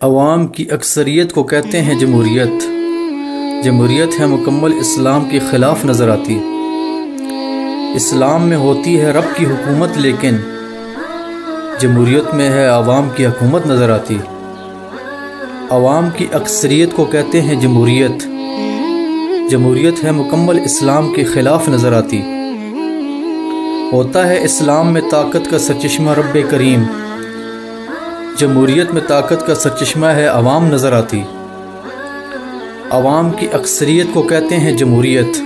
عوام کی اکثریت کو کہتے ہیں جمہوریت۔ جمہوریت ہے مکمل اسلام کے خلاف نظر آتی۔ اسلام میں ہوتی ہے رب کی حکومت، لیکن جمہوریت میں ہے عوام کی حکومت نظر آتی۔ عوام کی اکثریت کو کہتے ہیں جمہوریت۔ جمہوریت ہے مکمل اسلام کے خلاف نظر آتی۔ ہوتا ہے اسلام میں طاقت کا سرچشمہ رب کریم، جمہوریت میں طاقت کا سرچشمہ ہے عوام نظر آتی۔ عوام کی اکثریت کو کہتے ہیں جمہوریت۔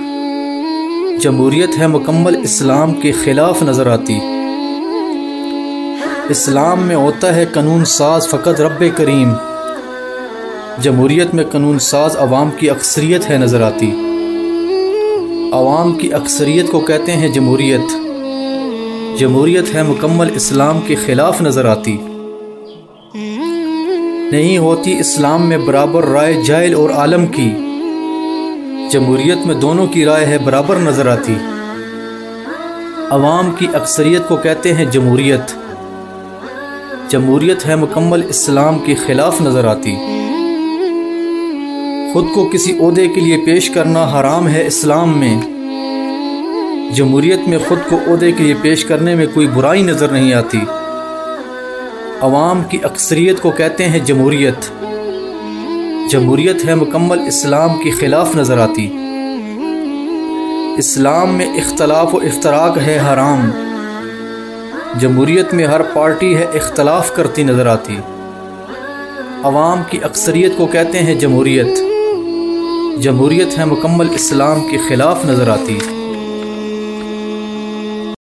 جمہوریت ہے مکمل اسلام کے خلاف نظر آتی۔ اسلام میں ہوتا ہے قانون ساز فقط رب کریم، جمہوریت میں قانون ساز عوام کی اکثریت ہے نظر آتی۔ عوام کی اکثریت کو کہتے ہیں جمہوریت۔ جمہوریت ہے مکمل اسلام کے خلاف نظر آتی۔ نہیں ہوتی اسلام میں برابر رائے جاہل اور عالم کی، جمہوریت میں دونوں کی رائے ہے برابر نظر آتی۔ عوام کی اکثریت کو کہتے ہیں جمہوریت۔ جمہوریت ہے مکمل اسلام کے خلاف نظر آتی۔ خود کو کسی عہدے کے لیے پیش کرنا حرام ہے اسلام میں، جمہوریت میں خود کو عہدے کے لیے پیش کرنے میں کوئی برائی نظر نہیں آتی۔ عوام کی اکثریت کو کہتے ہیں جمہوریت۔ جمہوریت ہے مکمل اسلام کے خلاف نظر آتی۔ اسلام میں اختلاف و افتراق ہے حرام، جمہوریت میں ہر پارٹی ہے اختلاف کرتی نظر آتی۔ عوام کی اکثریت کو کہتے ہیں جمہوریت۔ جمہوریت ہے مکمل اسلام کے خلاف نظر آتی۔